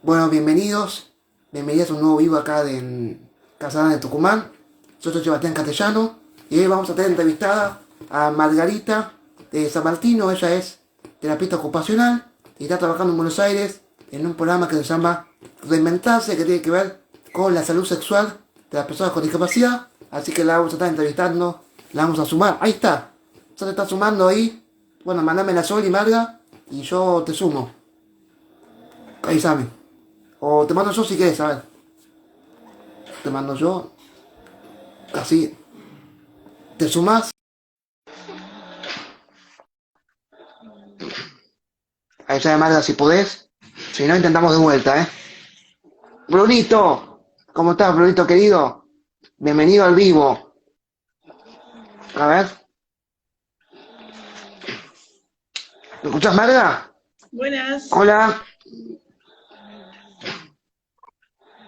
Bueno, bienvenidos a un nuevo vivo acá en Casada de Tucumán. Yo soy Sebastián Castellano y hoy vamos a tener entrevistada a Margarita de San Martino. Ella es terapista ocupacional y está trabajando en Buenos Aires en un programa que se llama Reinventarse, que tiene que ver con la salud sexual de las personas con discapacidad. Así que la vamos a estar entrevistando, la vamos a sumar. Ahí está, ya te está sumando ahí. Bueno, mandame la Sol y Marga y yo te sumo. Avísame. O te mando yo si quieres, a ver. Te mando yo. Así. Te sumás. Ahí está, Marga, si podés. Si no, intentamos de vuelta, ¿eh? Brunito. ¿Cómo estás, Brunito querido? Bienvenido al vivo. A ver. ¿Me escuchás, Marga? Buenas, Hola.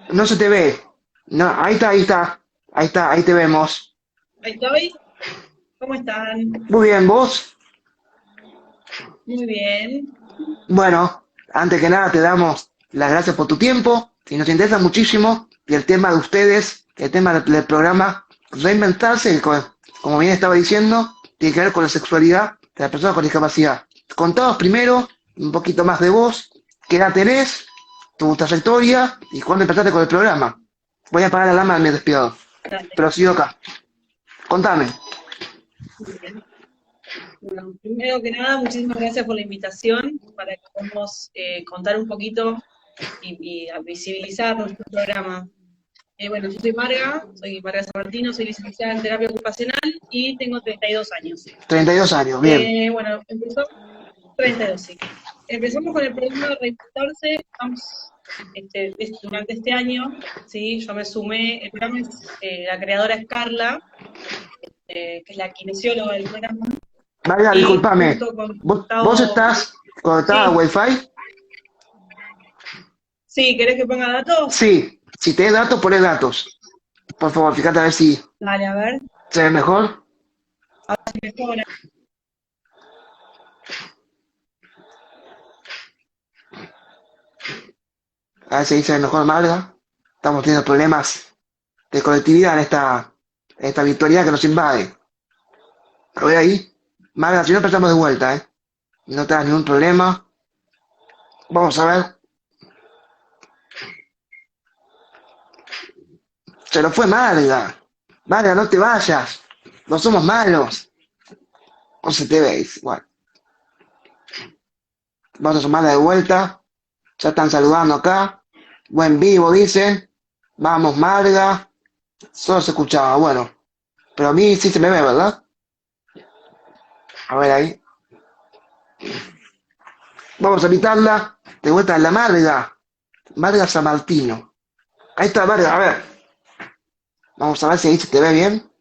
No se te ve. No, ahí está, ahí está. Ahí está, ahí te vemos. ahí estoy. ¿Cómo están? Muy bien, ¿vos? Muy bien. Bueno, antes que nada te damos las gracias por tu tiempo y nos interesa muchísimo y el tema de ustedes, el tema del programa Reinventarse, como bien estaba diciendo, tiene que ver con la sexualidad de las personas con discapacidad. Contanos primero un poquito más de vos, qué edad tenés, tu trayectoria y cuándo empezaste con el programa. Voy a apagar la alarma de mi despido, Dale, pero sigo acá. Contame. muy bien. Bueno, primero que nada, muchísimas gracias por la invitación para que podamos contar un poquito y a visibilizar nuestro programa. Bueno, yo soy Marga San Martino, soy licenciada en terapia ocupacional y tengo 32 años. 32 años, bien. Bueno, empezó 32, sí. Empezamos con el programa de Reinventarse, estamos durante este año, sí, yo me sumé, el programa es, la creadora es Carla, que es la kinesióloga del programa, María, y discúlpame. junto con ¿Vos Gustavo, estás conectada a sí, Wi-Fi? sí, ¿querés que ponga datos? Sí, si tenés datos, ponés datos. Por favor, fíjate a ver si Dale, a ver, se ve mejor. si mejora. A ver si se ve mejor, Marga. Estamos teniendo problemas de conectividad en esta virtualidad que nos invade. ¿Lo ve ahí? Marga, si no empezamos de vuelta, ¿eh? No te das ningún problema. Vamos a ver. Se nos fue Marga. Marga, no te vayas. No somos malos. No se te veis. Bueno, vamos a sumarla de vuelta. Ya están saludando acá. Buen vivo, dicen. Vamos, Marga. Solo se escuchaba, bueno. Pero a mí sí se me ve, ¿verdad? A ver ahí. Vamos a invitarla de vuelta a la Marga. Marga San Martino. Ahí está Marga, a ver. Vamos a ver si ahí se te ve bien.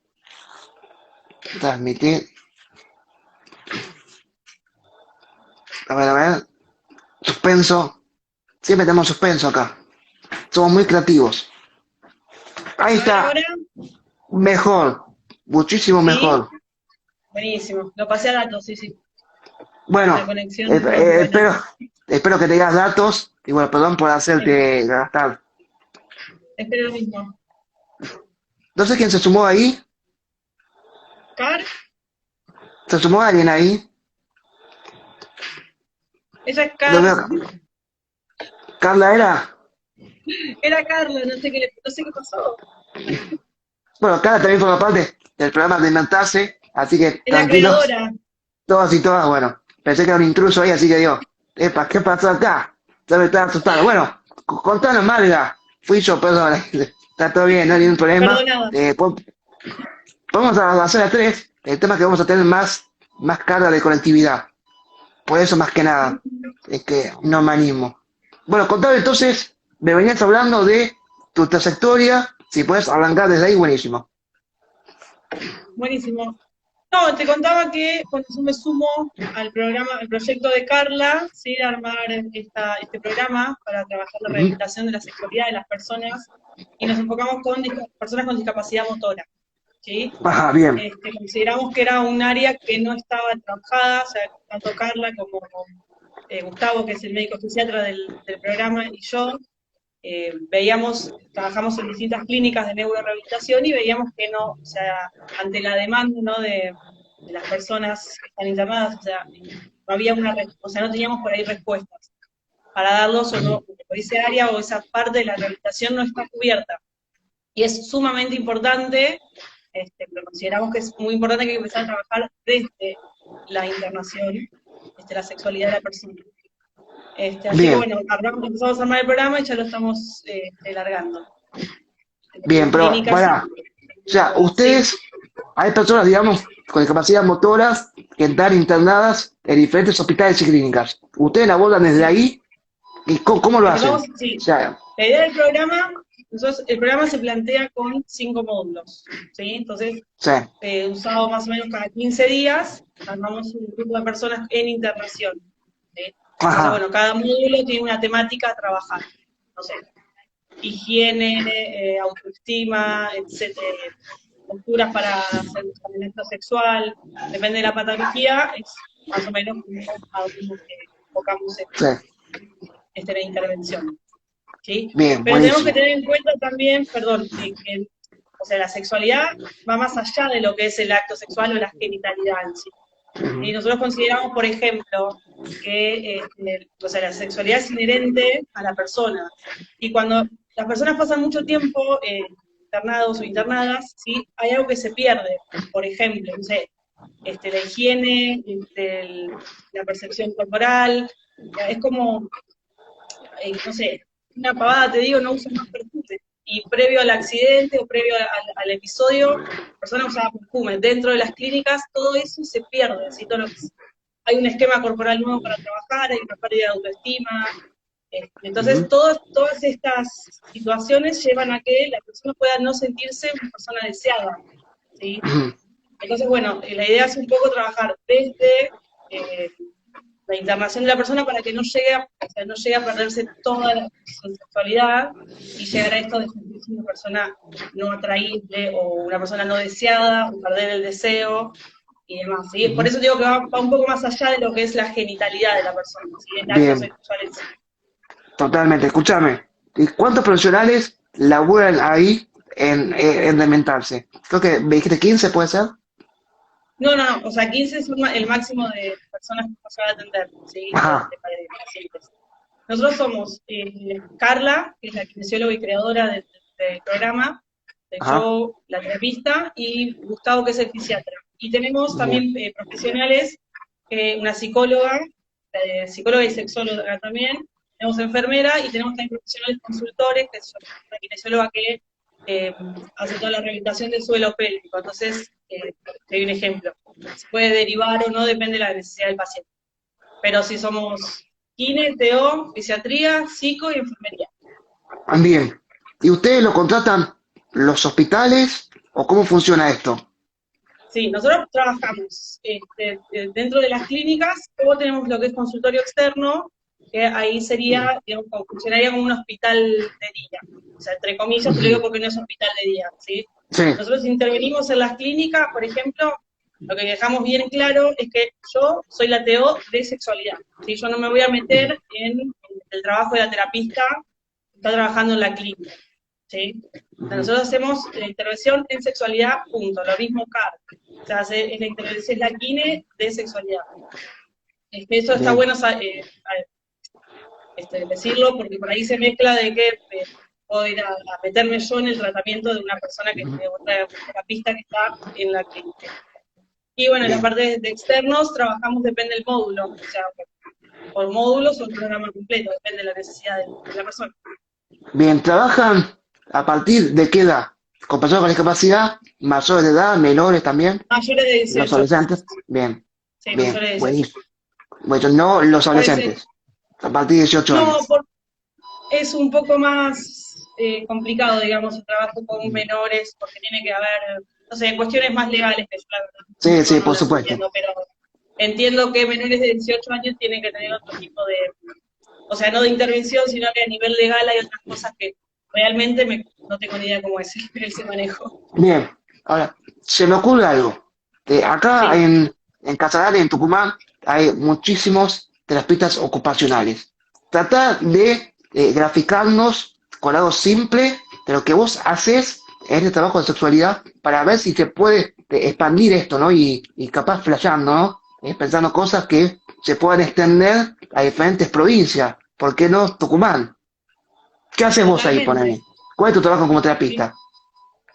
Transmitir. A ver. Suspenso. Siempre tenemos suspenso acá. Somos muy creativos. Ahí A ver está. ahora, Mejor. Muchísimo sí, mejor. buenísimo, lo pasé a datos, sí, sí, la Bueno, conexión no es buena. espero que te digas datos. Y bueno, perdón por Sí, hacerte gastar. espero lo mismo. No sé quién se sumó ahí. Car, ¿Se sumó alguien ahí? ella es No Car, veo. Carla era. era Carla, no sé qué pasó. Bueno, Carla también forma parte del programa de Inventarse, así que Es la tranquilos, creadora. todos y todas. Bueno, pensé que era un intruso ahí, así que digo, epa, ¿qué pasó acá? Ya me estaba asustado. Bueno, contanos, Marga. Fui yo, perdón. Está todo bien, no hay ningún problema. Perdonada. Vamos a hacer a tres. El tema es que vamos a tener más carga de conectividad. Por eso, más que nada, es que no me animo. Bueno, contame entonces, me venías hablando de tu trayectoria. Si puedes arrancar desde ahí, buenísimo. Buenísimo. No, te contaba que cuando yo me sumo al programa, al proyecto de Carla, ¿sí? De armar este programa para trabajar la Ujú. rehabilitación de la sexualidad de las personas, y nos enfocamos con personas con discapacidad motora, ¿sí? Ajá, bien. Consideramos que era un área que no estaba trabajada, o sea, tanto Carla como Gustavo, que es el médico fisiatra del programa, y yo, trabajamos en distintas clínicas de neurorehabilitación y veíamos que no, o sea, ante la demanda, ¿no?, de las personas que están internadas, o sea, no había o sea, no teníamos por ahí respuestas para darlos o no, por ese área o esa parte de la rehabilitación no está cubierta. Y es sumamente importante, pero consideramos que es muy importante que hay que empezar a trabajar desde la internación, la sexualidad de la persona. Así que Bien, bueno, empezamos a armar el programa y ya lo estamos largando. bien, pero Clínicas para, o sea, sí. ustedes, hay personas, digamos, con discapacidad motoras que están internadas en diferentes hospitales y clínicas. Ustedes la abordan desde Sí. ahí, ¿y cómo lo hacen? Empezamos, sí. O sea, La idea del programa, el programa se plantea con 5 módulos, ¿sí? Entonces, sí, usado más o menos cada 15 días, armamos un grupo de personas en internación, ¿sí? Entonces, ajá, bueno, cada módulo tiene una temática a trabajar, no sé, higiene, autoestima, etcétera, posturas para hacer el acto sexual, depende de la patología, es más o menos como a dónde enfocamos sí, la intervención, ¿sí? bien, Pero tenemos que buenísimo. tener en cuenta también, perdón, que o sea, la sexualidad va más allá de lo que es el acto sexual o la genitalidad en sí. Y Ujú, nosotros consideramos, por ejemplo, que o sea, la sexualidad es inherente a la persona. Y cuando las personas pasan mucho tiempo internados o internadas, ¿sí?, hay algo que se pierde. Por ejemplo, no sé, la higiene, la percepción corporal, es como, no sé, una pavada, te digo, no uso más perfume. Y previo al accidente o previo al episodio, la persona usaba perfume. Dentro de las clínicas todo eso se pierde, ¿sí? Todo lo que hay un esquema corporal nuevo para trabajar, hay una pérdida de autoestima. Entonces, ujú, todas estas situaciones llevan a que la persona pueda no sentirse una persona deseada, ¿sí? ujú. Entonces, bueno, la idea es un poco trabajar desde la internación de la persona para que no llegue no llegue a perderse toda su sexualidad y llegar a esto de sentirse una persona no atraíble o una persona no deseada, o perder el deseo y demás, ¿sí? Por Ujú. eso digo que va un poco más allá de lo que es la genitalidad de la persona, ¿sí?, el acto Bien, sexual en sí. totalmente. Escúchame. ¿Y cuántos profesionales laburan ahí en Dementarse? Creo que me dijiste 15, ¿puede ser? No, no, no, o sea, 15 es el máximo de personas que se van a atender, ¿sí?, Ajá, de pacientes. Nosotros somos Carla, que es la kinesióloga y creadora del programa, ajá. yo, la terapista, y Gustavo, que es el fisiatra. Y tenemos Bien. también profesionales, una psicóloga y sexóloga también, tenemos enfermera y tenemos también profesionales consultores, que es una kinesióloga que hace toda la rehabilitación del suelo pélvico. Entonces, te doy un ejemplo. Se puede derivar o no, depende de la necesidad del paciente. Pero si somos kine, TO, fisiatría, psico y enfermería. Bien. ¿Y ustedes lo contratan los hospitales o cómo funciona esto? Sí, nosotros trabajamos dentro de las clínicas, luego tenemos lo que es consultorio externo, que ahí sería, digamos, funcionaría como un hospital de día. O sea, entre comillas, te lo digo Ujú. porque no es hospital de día, ¿sí? Sí. Nosotros intervenimos en las clínicas, por ejemplo, lo que dejamos bien claro es que yo soy la TO de sexualidad, ¿sí? Yo no me voy a meter en el trabajo de la terapista que está trabajando en la clínica, ¿sí? O sea, Ujú. nosotros hacemos la intervención en sexualidad, punto, lo mismo CAR. O sea, es la intervención, es la kine de sexualidad. Eso está Bien. bueno decirlo, porque por ahí se mezcla de que puedo ir a meterme yo en el tratamiento de una persona Ujú. de otra terapista que está en la clínica. Y bueno, en la Bien. parte de externos trabajamos, depende del módulo, o sea, por módulos o el programa completo, depende de la necesidad de la persona. Bien. ¿Trabajan a partir de qué edad? ¿Con personas con discapacidad? ¿Mayores de edad? ¿Menores también? Mayores de ¿Los 18, adolescentes? Bien. sí, Bien. mayores de 18. Buenísimo. Bueno, no los Puede ser, adolescentes. A partir de 18 no, años. es un poco más complicado, digamos, el trabajo con menores, porque tiene que haber, no sé, cuestiones más legales que yo la Sí, verdad sí, no por las supuesto. entiendo, pero entiendo que menores de 18 años tienen que tener otro tipo de, o sea, no de intervención, sino que a nivel legal hay otras cosas que realmente no tengo ni idea cómo es ese manejo. Bien, ahora, se me ocurre algo. Acá Sí, en Casanare, en Tucumán, hay muchísimos terapistas ocupacionales. Trata de graficarnos con algo simple de lo que vos haces en este trabajo de sexualidad para ver si se puede expandir esto, ¿no? Y capaz flasheando, ¿no? Pensando cosas que se puedan extender a diferentes provincias. ¿Por qué no Tucumán? ¿Qué haces vos ahí, Totalmente. ponele? ¿Cuál es tu trabajo como Sí. terapista?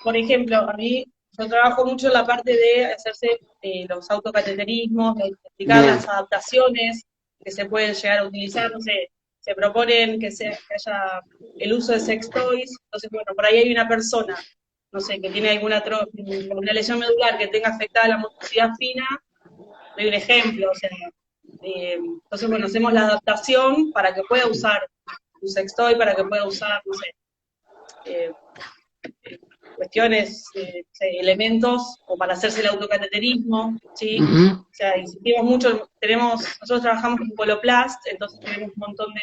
Por ejemplo, a mí, yo trabajo mucho en la parte de hacerse los autocateterismos, de explicar Bien, las adaptaciones que se pueden llegar a utilizar, no sé, se proponen que haya el uso de sex toys, entonces, bueno, por ahí hay una persona, no sé, que tiene una lesión medular que tenga afectada la motricidad fina, doy un ejemplo, o sea, entonces, bueno, hacemos la adaptación para que pueda usar un sextoy, para que pueda usar, no sé, eh, cuestiones, elementos, o para hacerse el autocateterismo, ¿sí? ujú, O sea, insistimos mucho, nosotros trabajamos con Coloplast, entonces tenemos un montón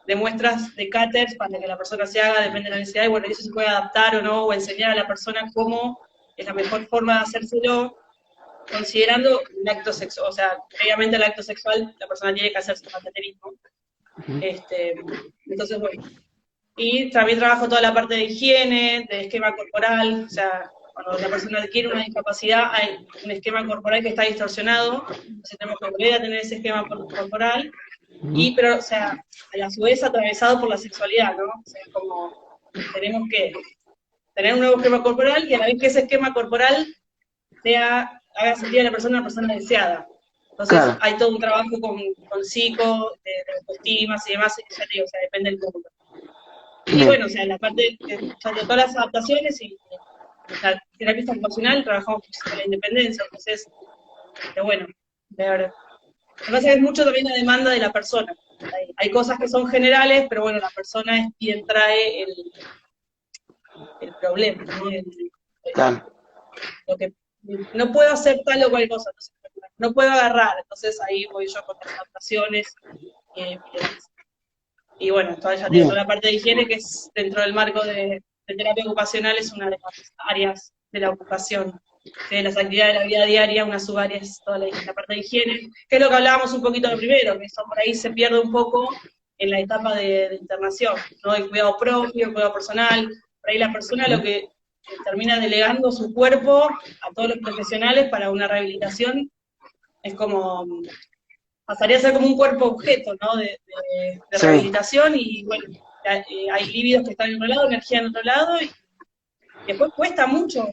de muestras de cáteres para que la persona se haga, depende de la necesidad, y bueno, eso se puede adaptar o no, o enseñar a la persona cómo es la mejor forma de hacérselo, considerando un acto sexual, o sea, previamente al acto sexual, la persona tiene que hacerse el cateterismo. ujú. Este, entonces, bueno, y también trabajo toda la parte de higiene, de esquema corporal, o sea, cuando la persona adquiere una discapacidad hay un esquema corporal que está distorsionado, entonces tenemos que volver a tener ese esquema corporal, pero, o sea, a su vez atravesado por la sexualidad, ¿no? O sea, es como tenemos que tener un nuevo esquema corporal y a la vez que ese esquema corporal haga sentir a la persona una persona deseada. Entonces Claro, hay todo un trabajo con psico, de autoestima y demás, y ya te digo, o sea, depende del mundo. Y bien, bueno, o sea, la parte de todas las adaptaciones y la terapia ocupacional trabajamos con la independencia, entonces, bueno, de verdad. Lo que pasa es que es mucho también la demanda de la persona. Hay cosas que son generales, pero bueno, la persona es quien trae el problema, ¿no? claro. Lo que no puedo hacer tal o cual cosa, entonces, no puedo agarrar, entonces ahí voy yo con las adaptaciones y demás. Y bueno, ya te digo, Bien, toda la parte de higiene que es dentro del marco de terapia ocupacional es una de las áreas de la ocupación, de las actividades de la vida diaria, una subárea es toda la parte de higiene, que es lo que hablábamos un poquito de primero, que eso por ahí se pierde un poco en la etapa de internación, ¿no? El cuidado propio, el cuidado personal, por ahí la persona lo que termina delegando su cuerpo a todos los profesionales para una rehabilitación es como pasaría a ser como un cuerpo objeto, ¿no? De sí. rehabilitación y bueno, hay líbidos que están en otro lado, energía en otro lado y después cuesta mucho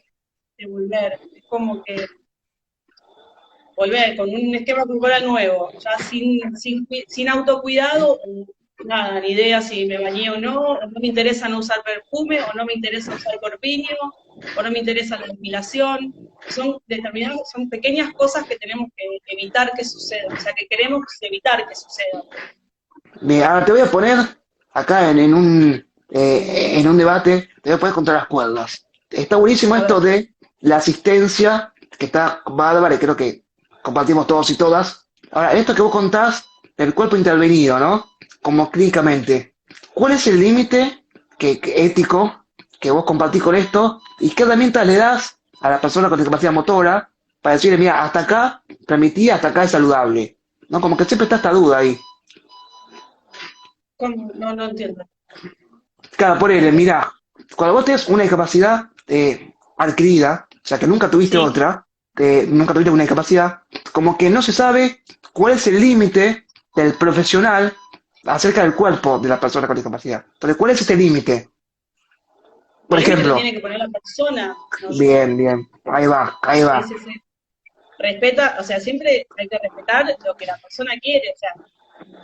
volver. Es como que volver con un esquema corporal nuevo, ya sin autocuidado, nada, ni idea si me bañé o no me interesa no usar perfume, o no me interesa usar corpiño, o no me interesa la depilación. Son pequeñas cosas que tenemos que evitar que sucedan, o sea, que queremos evitar que sucedan. Bien, ahora te voy a poner acá en un debate, te voy a poner contra las cuerdas. Está buenísimo A esto ver, de la asistencia, que está bárbara y creo que compartimos todos y todas. Ahora, esto que vos contás del cuerpo intervenido, ¿no? Como clínicamente. ¿Cuál es el límite ético que vos compartís con esto? ¿Y qué herramientas le das a la persona con discapacidad motora para decirle, mira, hasta acá permití, hasta acá es saludable? ¿No? Como que siempre está esta duda ahí. ¿cómo? No, no entiendo. Claro, por él, mira, cuando vos tenés una discapacidad adquirida, o sea que nunca tuviste Sí, otra, nunca tuviste una discapacidad, como que no se sabe cuál es el límite del profesional acerca del cuerpo de la persona con discapacidad. Entonces, ¿cuál es este límite? Por el límite lo ejemplo, tiene que poner la persona, no yo. bien, bien, ahí va, ahí Sí, va. sí, sí. Respeta, o sea, siempre hay que respetar lo que la persona quiere, o sea,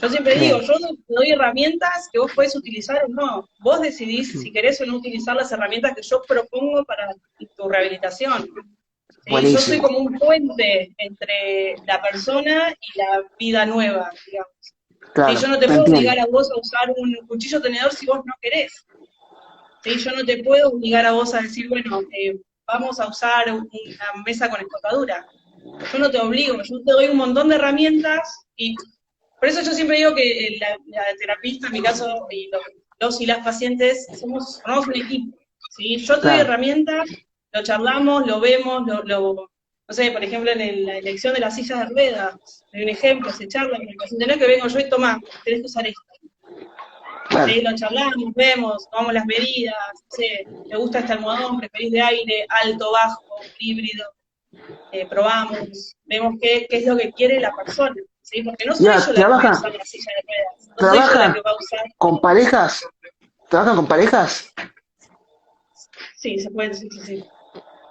yo siempre digo, Bien, yo te doy herramientas que vos podés utilizar o no. Vos decidís si querés o no utilizar las herramientas que yo propongo para tu rehabilitación. ¿Sí? Yo soy buenísimo. como un puente entre la persona y la vida nueva, digamos. ¿Sí? Yo Claro, no te te puedo entiendo. obligar a vos a usar un cuchillo tenedor si vos no querés. ¿Sí? Yo no te puedo obligar a vos a decir, bueno, vamos a usar una mesa con escotadura. Yo no te obligo, yo te doy un montón de herramientas y por eso yo siempre digo que la terapista, en mi caso, y los y las pacientes, formamos un equipo. ¿Sí? Yo te doy Claro, herramientas, lo charlamos, lo vemos, no sé, por ejemplo, la elección de las sillas de ruedas, hay un ejemplo, se charla con el paciente, no es que vengo yo y toma, tenés que usar esto. Claro. Sí, lo charlamos, vemos, tomamos las medidas, no sé, ¿te gusta este almohadón? ¿Preferís de aire, alto, bajo, híbrido? Probamos, vemos qué es lo que quiere la persona, ¿sí? Porque no soy Ya, yo la que voy a usar la silla de ruedas, no soy yo la ¿trabajan que va a usar. con parejas? ¿Trabajan con parejas? Sí, se puede, sí, sí, sí.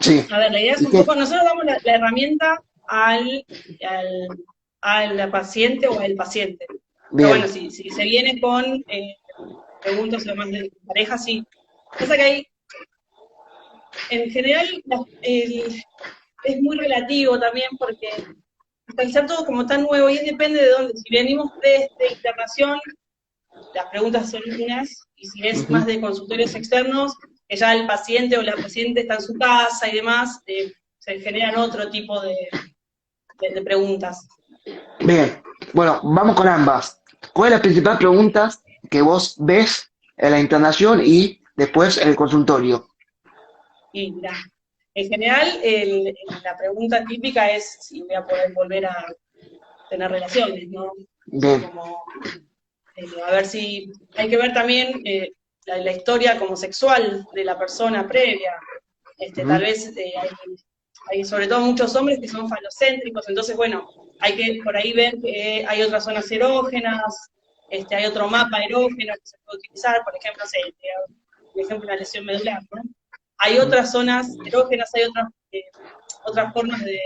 Sí. A ver, la idea es ¿Y un qué? poco, nosotros damos la herramienta al paciente o al paciente. Pero bueno, Bien. si se viene con preguntas lo más de pareja, sí. Pasa que hay, en general, es muy relativo también porque al ser todo como tan nuevo y depende de dónde. Si venimos de internación, las preguntas son unas, y si es más Ujú. de consultorios externos, que ya el paciente o la paciente está en su casa y demás, se generan otro tipo de preguntas. Bien. Bueno, vamos con ambas. ¿Cuál es la principal pregunta que vos ves en la internación y después en el consultorio? Y mira, en general, la pregunta típica es si voy a poder volver a tener relaciones, ¿no? O sea, Bien. como, a ver si hay que ver también la historia como sexual de la persona previa. Tal Ujú. vez hay sobre todo muchos hombres que son falocéntricos, entonces, bueno, hay que por ahí ver que hay otras zonas erógenas, hay otro mapa erógeno que se puede utilizar, por ejemplo, no sé, por ejemplo, una lesión medular, ¿no? Hay otras zonas erógenas, hay otras formas de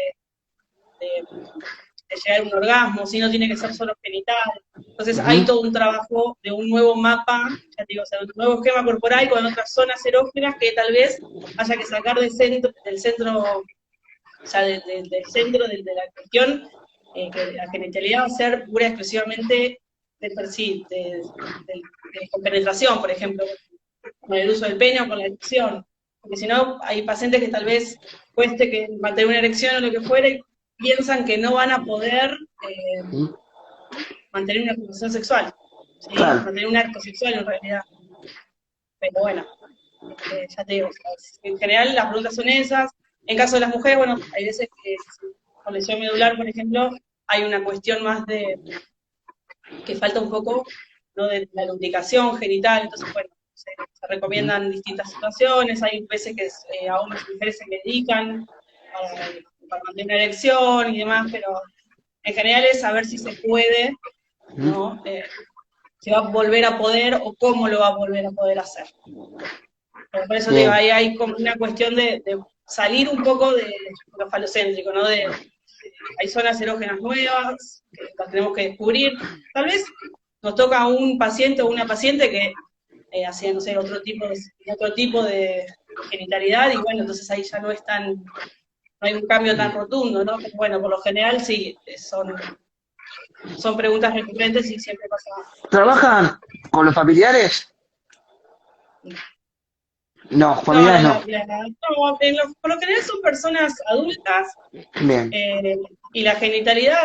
llegar a un orgasmo, si no tiene que ser solo genital. Entonces hay Ujú. todo un trabajo de un nuevo mapa, ya te digo, o sea, un nuevo esquema corporal con otras zonas erógenas que tal vez haya que sacar del centro, o sea, del centro de la cuestión, que la genitalidad va a ser pura y exclusivamente de compenetración, por ejemplo, con el uso del pene o con la erección. Porque si no, hay pacientes que tal vez cueste que mantener una erección o lo que fuera y piensan que no van a poder Ujú. mantener una relación sexual, ¿sí? Claro. Mantener un acto sexual en realidad. Pero bueno, ya te digo, o sea, en general las preguntas son esas. En caso de las mujeres, bueno, hay veces que con lesión medular, por ejemplo, hay una cuestión más de que falta un poco, ¿no?, de la lubricación genital, entonces, bueno, se Ujú. recomiendan distintas situaciones, hay veces que a hombres y mujeres se medican para mantener una erección y demás, pero en general es saber si se puede, Ujú. ¿no? Si va a volver a poder o cómo lo va a volver a poder hacer. Pero por eso te digo, Bien. ahí hay como una cuestión de salir un poco de lo falocéntrico, ¿no? Hay zonas erógenas nuevas que las tenemos que descubrir. Tal vez nos toca a un paciente o una paciente que hacía, no sé, otro tipo de genitalidad, y bueno, entonces ahí ya no es tan, no hay un cambio tan rotundo, ¿no? Pero bueno, por lo general sí, son preguntas recurrentes y siempre pasa eso. ¿Trabajan con los familiares? No, No, familiares no. no, por lo general son personas adultas, Bien. y la genitalidad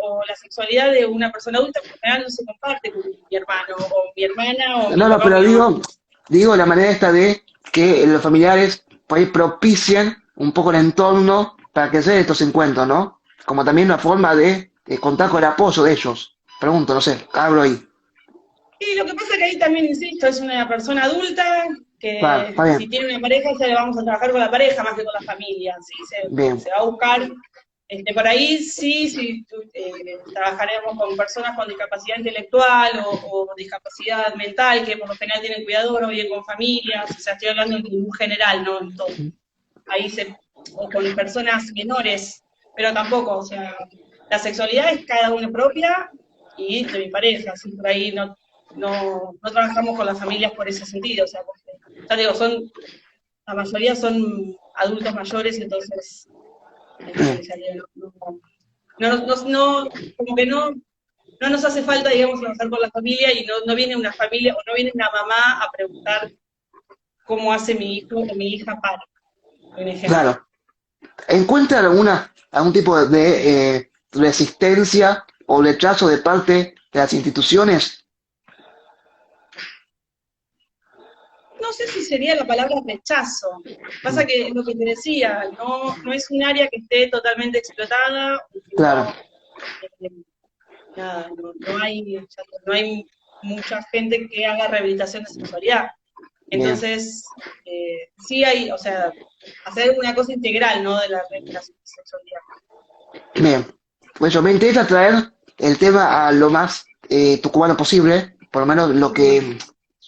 o la sexualidad de una persona adulta por lo general no se comparte con mi hermano o mi hermana o mi No, no, papá o pero mi mamá. digo la manera esta de que los familiares por ahí propicien un poco el entorno para que se den estos encuentros, ¿no? Como también una forma de contar con el apoyo de ellos. Pregunto, no sé, hablo ahí. Y lo que pasa que ahí también, insisto, es una persona adulta Claro, que está si bien. tiene una pareja, ya le vamos a trabajar con la pareja más que con la familia, ¿sí? Bien. Se va a buscar, por ahí sí, trabajaremos con personas con discapacidad intelectual o discapacidad mental, que por lo general tienen cuidador, o bien con familias, o sea, estoy hablando en un general, no en todo. Ahí o con personas menores, pero tampoco, o sea, la sexualidad es cada una propia y de mi pareja, así por ahí no trabajamos con las familias por ese sentido, o sea, porque, ya digo, la mayoría son adultos mayores, y entonces, Bien. ya digo, como que no nos hace falta, digamos, trabajar con la familia, y no viene una familia o no viene una mamá a preguntar cómo hace mi hijo o mi hija para, por ejemplo. Claro. ¿Encuentran algún tipo de resistencia o rechazo de parte de las instituciones? No no sé si sería la palabra rechazo. Pasa que lo que te decía, no es un área que esté totalmente explotada, Claro, eh, nada, no hay mucha gente que haga rehabilitación de sexualidad. bien, Entonces, sí hay, o sea, hacer una cosa integral, ¿no? De la rehabilitación de sexualidad. bien. Pues yo me interesa traer el tema a lo más tucumano posible, por lo menos lo que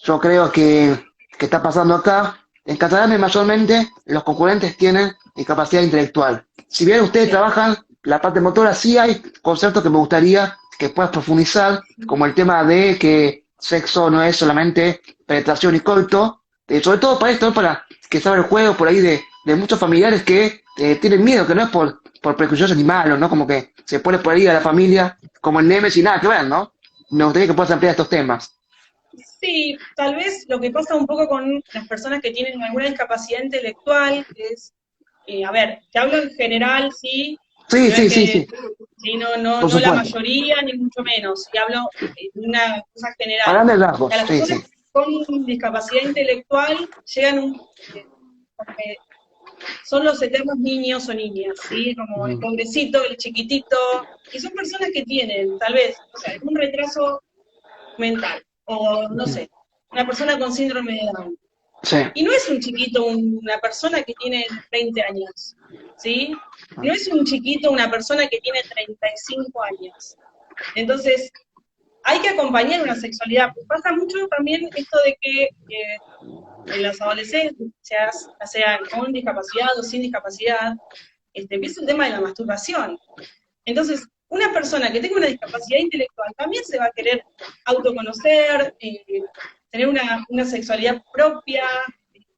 yo creo que está pasando acá. En Catalán mayormente los concurrentes tienen discapacidad intelectual. Si bien ustedes Sí. trabajan la parte motora, sí hay conceptos que me gustaría que puedas profundizar, como el tema de que sexo no es solamente penetración y coito, sobre todo para esto, para que sabe el juego por ahí de muchos familiares que tienen miedo, que no es por prejuicios ni malos, ¿no? Como que se pone por ahí a la familia como el Nemesis, nada que ver, ¿no? Me gustaría que puedas ampliar estos temas. Sí, tal vez lo que pasa un poco con las personas que tienen alguna discapacidad intelectual es, a ver, te hablo en general, sí, Sí, no es sí, sí, que, sí, sí, no, por no la supuesto. mayoría, ni mucho menos, y hablo de una cosa A general. grandes O sea, rasgos, las sí, sí. personas con discapacidad intelectual llegan como que son los eternos niños o niñas, ¿sí? Como el Mm, pobrecito, el chiquitito, y son personas que tienen, tal vez, o sea, algún retraso mental, o no mm, sé, una persona con síndrome de Down. sí. Y no es un chiquito una persona que tiene 20 años, ¿sí? No es un chiquito una persona que tiene 35 años. Entonces, hay que acompañar una sexualidad. Pasa mucho también esto de que en las adolescencias, ya sean con discapacidad o sin discapacidad, empieza el tema de la masturbación. Entonces, una persona que tenga una discapacidad intelectual también se va a querer autoconocer, tener una sexualidad propia,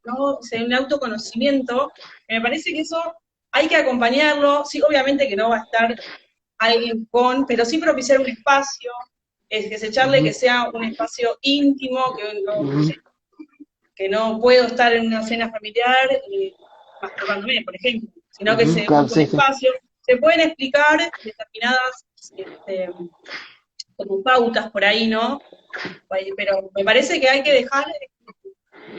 ¿no? O sea, un autoconocimiento. Me parece que eso hay que acompañarlo, sí, obviamente que no va a estar alguien con, pero sí propiciar un espacio, es que se echarle que Ujú, sea un espacio íntimo, no ujú, sé, que no puedo estar en una cena familiar masturbándome, por ejemplo, sino que ujú, se claro, busque un sí, sí. espacio. Se pueden explicar determinadas como pautas por ahí, ¿no? Pero me parece que hay que dejar,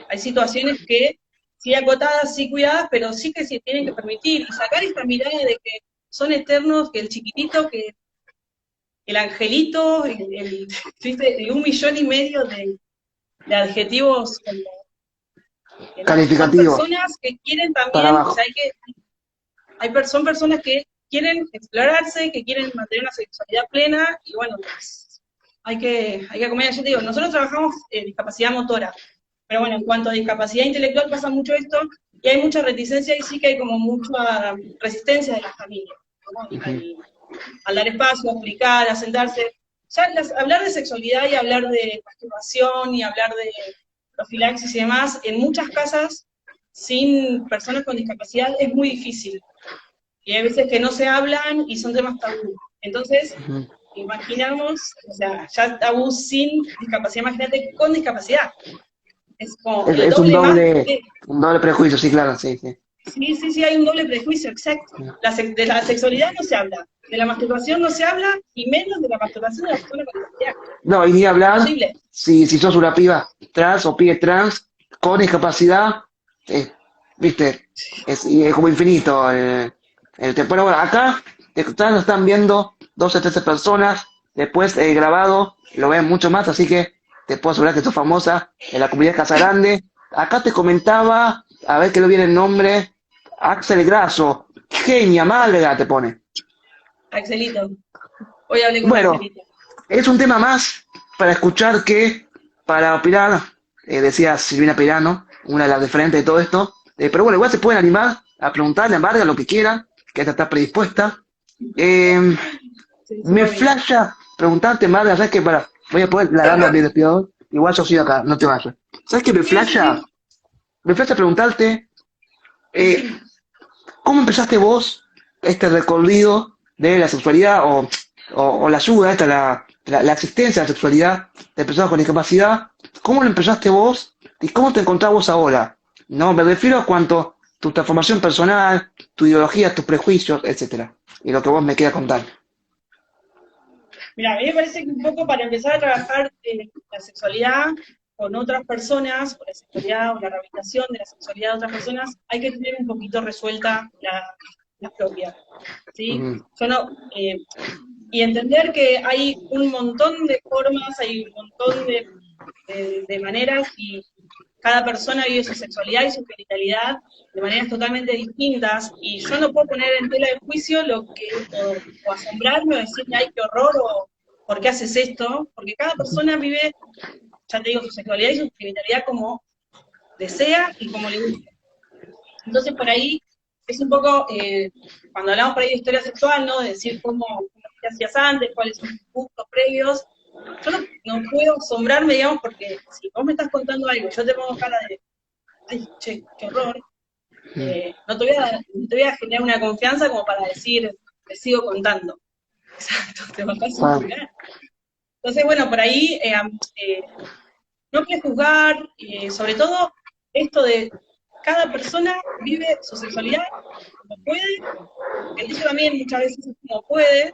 hay situaciones que sí acotadas, sí cuidadas, pero sí que se tienen que permitir y sacar esta mirada de que son eternos, que el chiquitito, que el angelito, ¿viste? De 1,5 millones de adjetivos como que no, son Calificativo, personas que quieren para también, o sea, abajo. son personas que quieren explorarse, que quieren mantener una sexualidad plena, y bueno, pues, hay que acompañar. Yo te digo, nosotros trabajamos discapacidad motora, pero bueno, en cuanto a discapacidad intelectual pasa mucho esto, y hay mucha reticencia y sí que hay como mucha resistencia de las familias, ¿no? Ujú, Al dar espacio, a explicar, a sentarse. Ya hablar de sexualidad y hablar de masturbación y hablar de profilaxis y demás, en muchas casas sin personas con discapacidad es muy difícil. Y hay veces que no se hablan y son temas tabú. Entonces, ujú. imaginamos, o sea, ya tabú sin discapacidad, imagínate con discapacidad. Es como el Es doble más de... un doble prejuicio, sí, claro, sí, sí. Sí, sí, sí, hay un doble prejuicio, exacto. De la sexualidad no se habla, de la masturbación no se habla, y menos de la masturbación de la persona con discapacidad. No, y ni hablar Imposible. si sos una piba trans o pibe trans con discapacidad, eh, viste, y es como infinito el tiempo. Pero bueno, acá nos están viendo 12 13 personas, después grabado lo ven mucho más, así que te puedo asegurar que sos famosa en la comunidad Casa Grande. Acá te comentaba, a ver que lo viene el nombre, Axel Grasso, genia, malga te pone. Axelito. Hoy hablé con Bueno, Axelito. es un tema más para escuchar que para opinar, decía Silvina Pirano, una de las de frente de todo esto, pero bueno, igual se pueden animar a preguntarle a Vargas lo que quieran, que esta está predispuesta. Eh, Sí, sí, me obvio. flasha preguntarte, Vargas, ¿sabes qué? Para, voy a poder largarme a mi despiador, igual yo soy acá, no te vayas. ¿Sabes qué me Sí, sí, flasha? sí. Me flasha preguntarte, eh, Decime. ¿cómo empezaste vos este recorrido de la sexualidad o la ayuda, la existencia de la sexualidad de personas con discapacidad? ¿Cómo lo empezaste vos y cómo te encontrás vos ahora? No, me refiero a cuanto tu transformación personal, tu ideología, tus prejuicios, etcétera. Y lo que vos me quieras contar. Mira, a mí me parece que un poco para empezar a trabajar la sexualidad con otras personas, con la sexualidad o la rehabilitación de la sexualidad de otras personas, hay que tener un poquito resuelta la propia, ¿sí? Yo no, y entender que hay un montón de formas, hay un montón de maneras, y cada persona vive su sexualidad y su genitalidad de maneras totalmente distintas, y yo no puedo poner en tela de juicio o asombrarme o decirle, ay, qué horror, o ¿por qué haces esto? Porque cada persona vive, ya te digo, su sexualidad y su genitalidad como desea y como le gusta. Entonces, por ahí es un poco, cuando hablamos por ahí de historia sexual, ¿no? De decir cómo te hacías antes, cuáles son tus gustos previos. Yo no puedo asombrarme, digamos, porque si vos me estás contando algo, yo te pongo cara de, ay, che, qué horror, no te voy a generar una confianza como para decir, te sigo contando. Exacto, te vas a asustar. Entonces, bueno, por ahí no prejuzgar, sobre todo esto de cada persona vive su sexualidad como puede, el dicho también muchas veces es como puede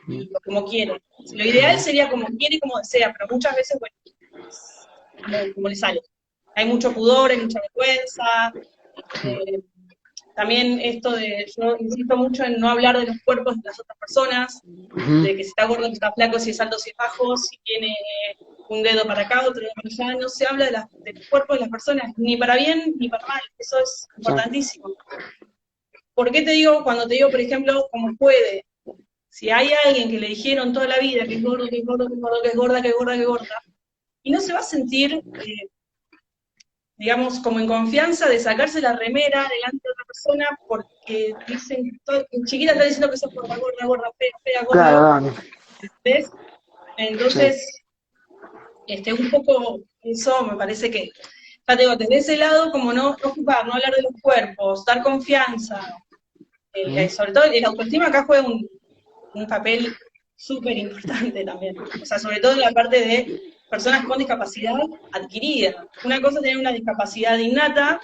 y como quiere. Lo ideal sería como quiere y como desea, pero muchas veces, bueno, como le sale. Hay mucho pudor, hay mucha vergüenza. También esto de, yo insisto mucho en no hablar de los cuerpos de las otras personas, de que si está gordo, si está flaco, si es alto, si es bajo, si tiene un dedo para acá, otro dedo para allá, no se habla de los cuerpos de las personas, ni para bien ni para mal, eso es importantísimo. ¿Por qué te digo, cuando te digo, por ejemplo, cómo puede? Si hay alguien que le dijeron toda la vida que es gordo, que es gordo, que es gordo, que es gorda, que es gorda, que es gorda, y no se va a sentir, digamos, como en confianza de sacarse la remera delante de otra persona porque dicen, en chiquita está diciendo que sos gorda, gorda, gorda, fea, fea, gorda. Claro, ¿Ves? Entonces, un poco eso me parece que, ya te digo, desde ese lado, como no juzgar, no hablar de los cuerpos, dar confianza, sobre todo el autoestima acá juega un papel súper importante también. O sea, sobre todo en la parte de personas con discapacidad adquirida. Una cosa es tener una discapacidad innata,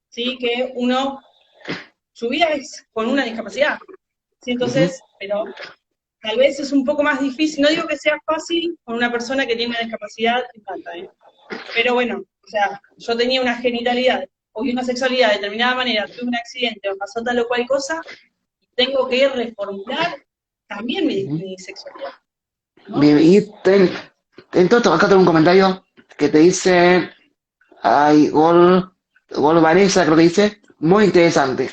¿sí? Que su vida es con una discapacidad. ¿Sí? Entonces, pero tal vez es un poco más difícil, no digo que sea fácil con una persona que tiene una discapacidad innata, pero bueno, o sea, yo tenía una genitalidad o una sexualidad de determinada manera, tuve un accidente o pasó tal o cual cosa, y tengo que reformular también mi sexualidad, ¿no? Bien, y entonces acá tengo un comentario que te dice, ay, Gol Vanessa, creo que dice, muy interesante.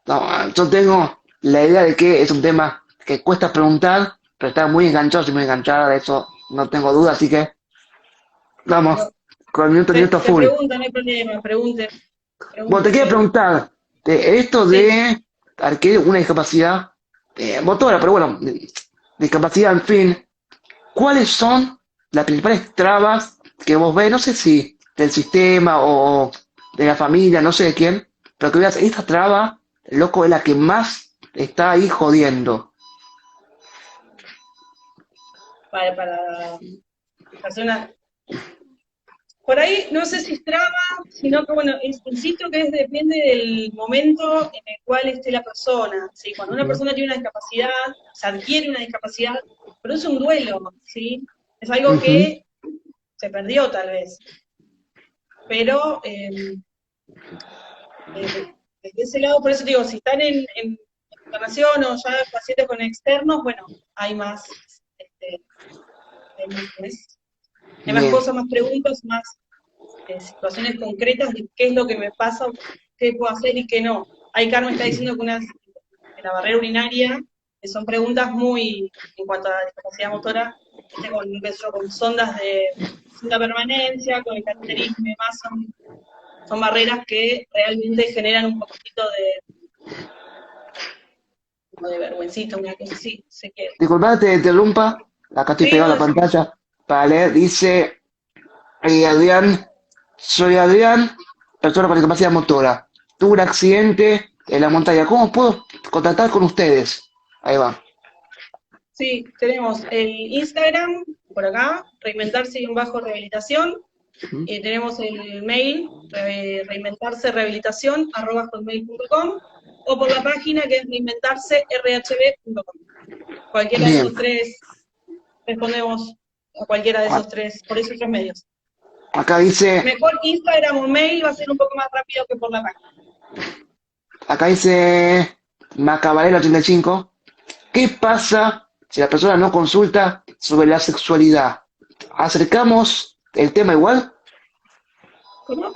No, yo tengo la idea de que es un tema que cuesta preguntar, pero está muy enganchado y muy enganchada, de eso no tengo duda, así que vamos, Pero con el minuto te full. preguntan, no hay problema, Bueno, te pregunte quiero que... preguntar, de esto Sí, de adquirir una discapacidad motora, pero bueno, discapacidad, en fin, ¿cuáles son las principales trabas que vos ves? No sé si del sistema o de la familia, no sé de quién, pero que veas, esta traba, loco, es la que más está ahí jodiendo. para personas... Por ahí, no sé si es traba, sino que, bueno, insisto que depende del momento en el cual esté la persona, ¿sí? Cuando una persona tiene una discapacidad, se adquiere una discapacidad, produce un duelo, ¿sí? Es algo Ujú. que se perdió tal vez, pero desde ese lado, por eso digo, si están en internación o ya pacientes con externos, bueno, hay más, este, hay más Bien. cosas, más preguntas, más situaciones concretas de qué es lo que me pasa, qué puedo hacer y qué no. Ahí Carmen está diciendo que de la barrera urinaria, que son preguntas muy, en cuanto a la discapacidad motora, con sondas de cinta permanencia, con el cateterismo y demás, son barreras que realmente generan un poquito como de vergüencita, una cosa así. Sé que Disculpad, te interrumpa, acá estoy sí, pegado no a la decimos. pantalla para leer, dice Adrián, soy Adrián, persona con discapacidad motora. Tuve un accidente en la montaña. ¿Cómo puedo contactar con ustedes? Ahí va. Sí, tenemos el Instagram, por acá, reinventarse-rehabilitación. Tenemos el mail, reinventarse-rehabilitación@hotmail.com, o por la página que es reinventarse-rhb.com. Cualquiera de Bien. esos tres, respondemos a cualquiera de Ah, esos tres, por esos tres medios. Acá dice, Mejor Instagram o mail, va a ser un poco más rápido que por la página. acá dice Macabarela85. ¿Qué pasa si la persona no consulta sobre la sexualidad? ¿Acercamos el tema igual? ¿Cómo?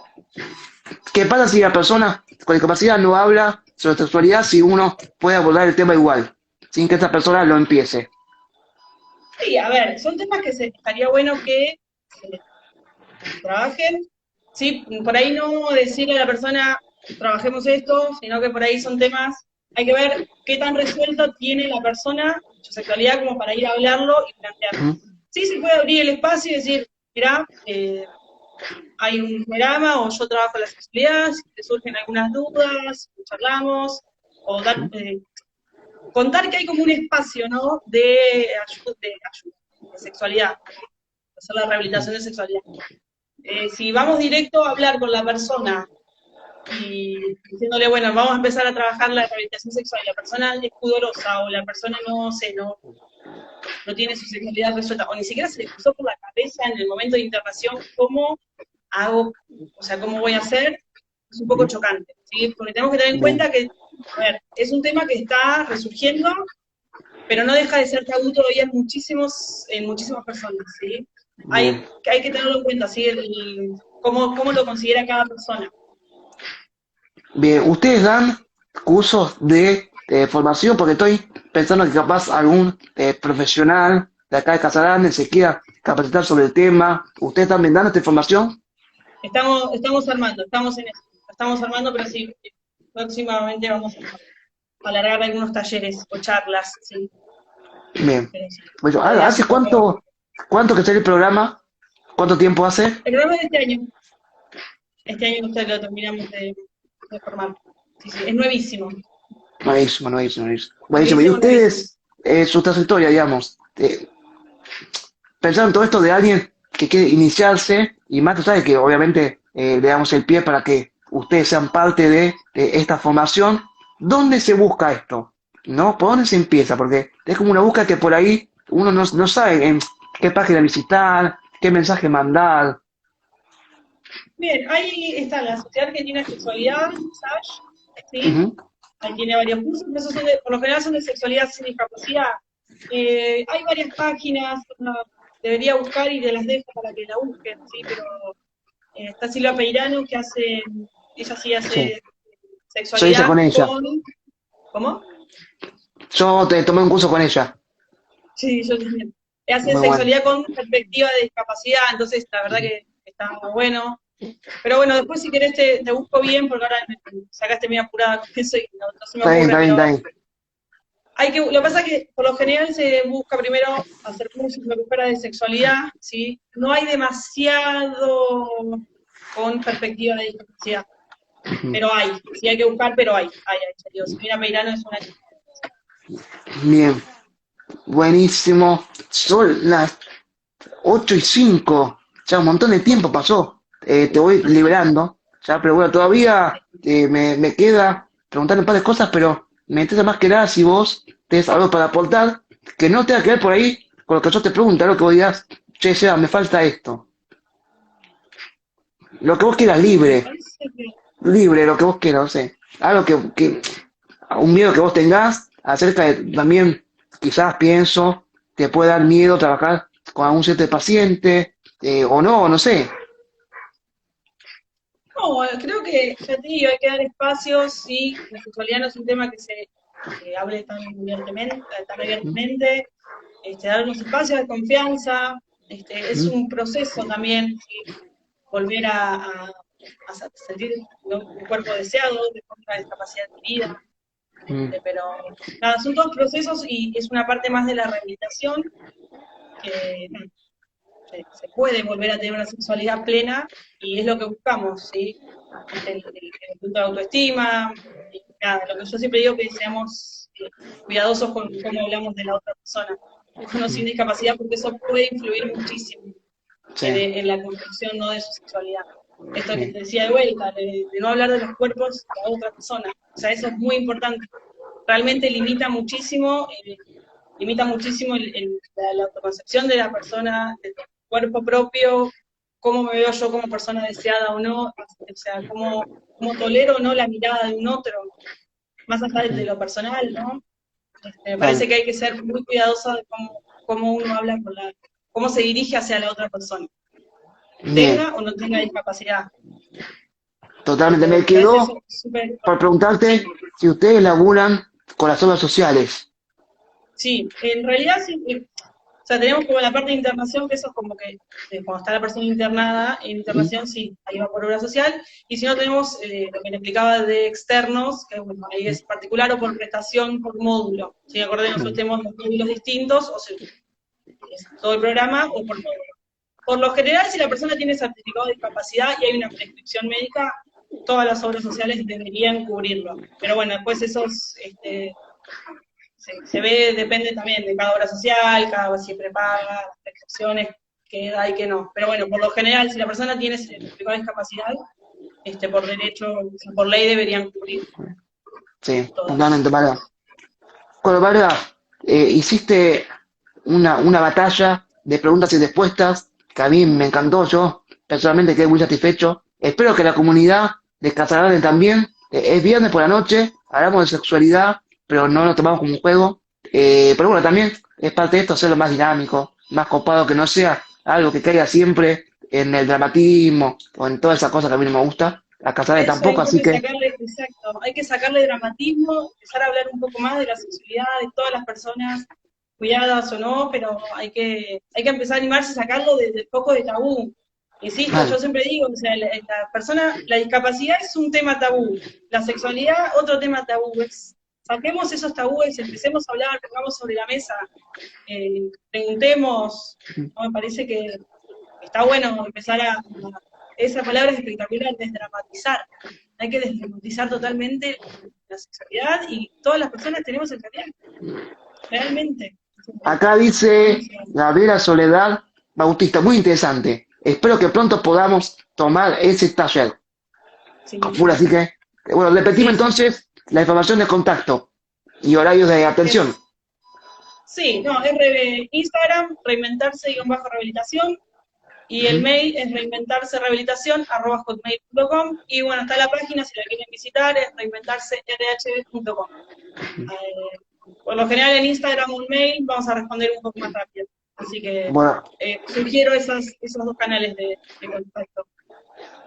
¿Qué pasa si la persona con discapacidad no habla sobre sexualidad si uno puede abordar el tema igual, sin que esta persona lo empiece? Sí, a ver, son temas que estaría bueno que se trabajen. Sí, por ahí no decirle a la persona, trabajemos esto, sino que por ahí son temas, hay que ver qué tan resuelto tiene la persona su sexualidad como para ir a hablarlo y plantearlo. Ujú. Sí, se puede abrir el espacio y decir, mirá, hay un programa o yo trabajo la sexualidad, si te surgen algunas dudas, charlamos, o dar, contar que hay como un espacio, ¿no? De sexualidad, hacer la rehabilitación de sexualidad. Si vamos directo a hablar con la persona y diciéndole, bueno, vamos a empezar a trabajar la rehabilitación sexual, y la persona es pudorosa o la persona no tiene su sexualidad resuelta, o ni siquiera se le cruzó por la cabeza en el momento de internación cómo hago, o sea, cómo voy a hacer, es un poco chocante, ¿sí? Porque tenemos que tener en Bien, cuenta que, a ver, es un tema que está resurgiendo, pero no deja de ser tabú todavía en muchísimas personas, ¿sí? bien, Hay que tenerlo en cuenta, ¿sí? Cómo lo considera cada persona. bien. ¿Ustedes dan cursos de formación? Porque estoy pensando que capaz algún profesional de acá de Casarán se quiera capacitar sobre el tema. ¿Ustedes también dan esta información? Estamos armando, estamos en eso, estamos armando, pero sí, próximamente vamos a alargar algunos talleres o charlas, ¿sí? Bien. Pero sí, Bueno, todavía ¿hace hace poco. cuánto que sale el programa? ¿Cuánto tiempo hace? El programa de este año nosotros lo terminamos de formar. Sí, sí, es nuevísimo, Buenísimo, buenísimo, buenísimo. Buenísimo. Y nuevísimo, nuevísimo. ustedes, su trayectoria, digamos, pensaron todo esto de alguien que quiere iniciarse, y más tú sabes que obviamente le damos el pie para que ustedes sean parte de esta formación. ¿Dónde se busca esto? ¿No? ¿Por dónde se empieza? Porque es como una búsqueda que por ahí uno no sabe en qué página visitar, qué mensaje mandar. Bien, ahí está la Sociedad Argentina de Sexualidad, SASH, ¿sí? Ujú. Ahí tiene varios cursos, pero esos por lo general son de sexualidad sin discapacidad. Hay varias páginas, uno debería buscar y te las dejo para que la busquen, ¿sí? Pero está Silvia Peirano ella sí Sí, hace yo hice sexualidad con ella. con, ¿cómo? Yo tomé un curso con ella. Sí, yo también. Hace Muy bueno. sexualidad con perspectiva de discapacidad, entonces la verdad que está muy bueno. Pero bueno, después si querés te busco bien, porque ahora me sacaste muy apurada con eso y no se me Está bien, ocurre, está bien, está pero bien. lo que pasa es que por lo general se busca primero hacer cursos lo que fuera de sexualidad, ¿sí? No hay demasiado con perspectiva de discapacidad, Ujú. pero hay, sí hay que buscar, pero hay, serio. Silvina Peirano es una chica. Bien, buenísimo. Son las 8:05, ya un montón de tiempo pasó. Te voy liberando, ya, pero bueno, todavía me queda preguntar un par de cosas, pero me interesa más que nada si vos tenés algo para aportar, que no tenga que ver por ahí con lo que yo te pregunto, lo que vos digas, che, Seba, me falta esto. Lo que vos quieras, Me libre, parece que libre, lo que vos quieras, no sé. Algo un miedo que vos tengas acerca de, también, quizás pienso, te puede dar miedo trabajar con algún cierto paciente, o no, no sé. no, creo que, ya te digo, hay que dar espacios, sí, la sexualidad no es un tema que se hable tan abiertamente, dar espacios de confianza, es Mm, un proceso también, ¿sí? Volver a sentir, ¿no?, un cuerpo deseado, de una discapacidad adquirida, mm, pero nada, son todos procesos y es una parte más de la rehabilitación que se puede volver a tener una sexualidad plena y es lo que buscamos, ¿sí? El punto de autoestima, y nada, lo que yo siempre digo que seamos cuidadosos con cómo hablamos de la otra persona, uno sin mm, discapacidad, porque eso puede influir muchísimo sí, en la construcción, ¿no?, de su sexualidad. Esto que sí, te decía de vuelta, de no hablar de los cuerpos de la otra persona, o sea, eso es muy importante. Realmente limita muchísimo la autoconcepción de la persona, de tu cuerpo propio, cómo me veo yo como persona deseada o no, o sea, cómo tolero o no la mirada de un otro, más allá de lo personal, ¿no? Me parece Claro. que hay que ser muy cuidadoso de cómo uno habla cómo se dirige hacia la otra persona, Bien, tenga o no tenga discapacidad. totalmente. Me Me parece eso quedó súper. por Sí, preguntarte si ustedes laburan con las obras sociales. sí, en realidad sí, o sea, tenemos como la parte de internación, que eso es como que cuando está la persona internada, en ¿Mm? internación sí, ahí va por obra social, y si no tenemos lo que le explicaba de externos, que bueno, ahí es particular o por prestación por módulo. Si acordé, nosotros tenemos los módulos distintos, o sea, es todo el programa o por módulo. Por lo general, si la persona tiene certificado de discapacidad y hay una prescripción médica, todas las obras sociales deberían cubrirlo. Pero bueno, después esos se ve, depende también de cada obra social, cada siempre paga, las prescripciones que da y que no. Pero bueno, por lo general, si la persona tiene certificado de discapacidad, por derecho, o sea, por ley deberían cubrir Sí, todas. totalmente, Vargas. Bueno, Vargas, hiciste una batalla de preguntas y respuestas que a mí me encantó. Yo personalmente quedé muy satisfecho. Espero que la comunidad de Casagrande también. Es viernes por la noche, hablamos de sexualidad, pero no lo tomamos como un juego. Pero bueno, también es parte de esto hacerlo más dinámico, más copado, que no sea algo que caiga siempre en el dramatismo o en toda esa cosa que a mí no me gusta. A Casagrande Eso, hay tampoco, un poco así de que, sacarle, exacto, hay que sacarle dramatismo, empezar a hablar un poco más de la sexualidad de todas las personas, cuidadas o no, pero hay que empezar a animarse a sacarlo del foco de tabú. Insisto, yo mal. siempre digo, o sea, la discapacidad es un tema tabú, la sexualidad otro tema tabú, saquemos esos tabúes, empecemos a hablar, pongamos sobre la mesa, preguntemos, ¿no? Me parece que está bueno empezar esa palabra es espectacular, desdramatizar. Hay que desdramatizar totalmente la sexualidad y todas las personas tenemos sexualidad, realmente. Acá dice Gabriela Soledad Bautista, muy interesante. Espero que pronto podamos tomar ese taller. Sí, A full, así que, bueno, repetimos sí, sí. entonces la información de contacto y horarios de atención. Sí, no, es Instagram, reinventarse-rehabilitación, y el Ujú. mail es reinventarserehabilitación@hotmail.com, y bueno, está la página, si la quieren visitar, es reinventarserhb.com. Por lo general en Instagram o un mail vamos a responder un poco más rápido. Así que Bueno, sugiero esos dos canales de contacto.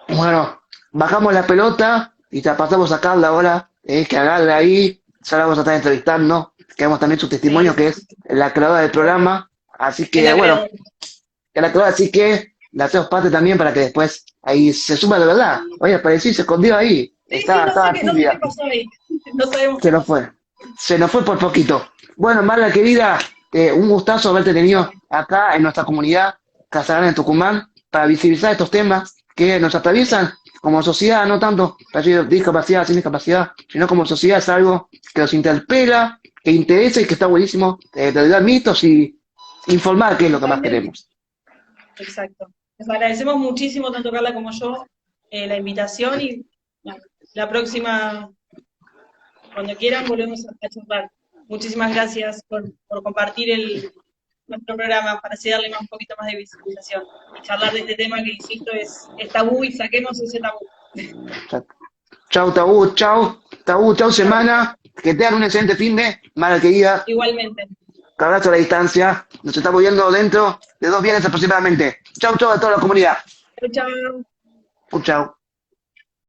bueno, bajamos la pelota y te pasamos a Carla ahora, que agarre ahí, ya la vamos a estar entrevistando, queremos también su Sí, testimonio, que sí, es la creadora del obvio. programa, así Es que la bueno, creadora. que la creadora, así que la hacemos parte también para que después ahí se suma de verdad. Oye, apareció y se escondió ahí, Sí, sí, estaba no sé qué tibia. pasó ahí. No sabemos Se qué nos pasó. fue. Se nos fue por poquito. Bueno, Marla querida, un gustazo haberte tenido acá en nuestra comunidad Casarana en Tucumán para visibilizar estos temas que nos Sí, atraviesan como sociedad, no tanto para discapacidad, sin discapacidad, sino como sociedad es algo que nos interpela, que interesa y que está buenísimo de derribar mitos y informar qué es lo que más totalmente. queremos. Exacto. Les agradecemos muchísimo, tanto Carla como yo, la invitación y bueno, la próxima, cuando quieran, volvemos a charlar. Muchísimas gracias por compartir nuestro programa para así darle un poquito más de visibilización y charlar de este tema que, insisto, es tabú y saquemos ese tabú. Chau, chau, Chao. semana. Que tengan un excelente fin de, Marla querida. Igualmente. Abrazo a la distancia. Nos estamos viendo dentro de 2 viernes aproximadamente. Chau, chau a toda la comunidad. Chao, chao. Chau.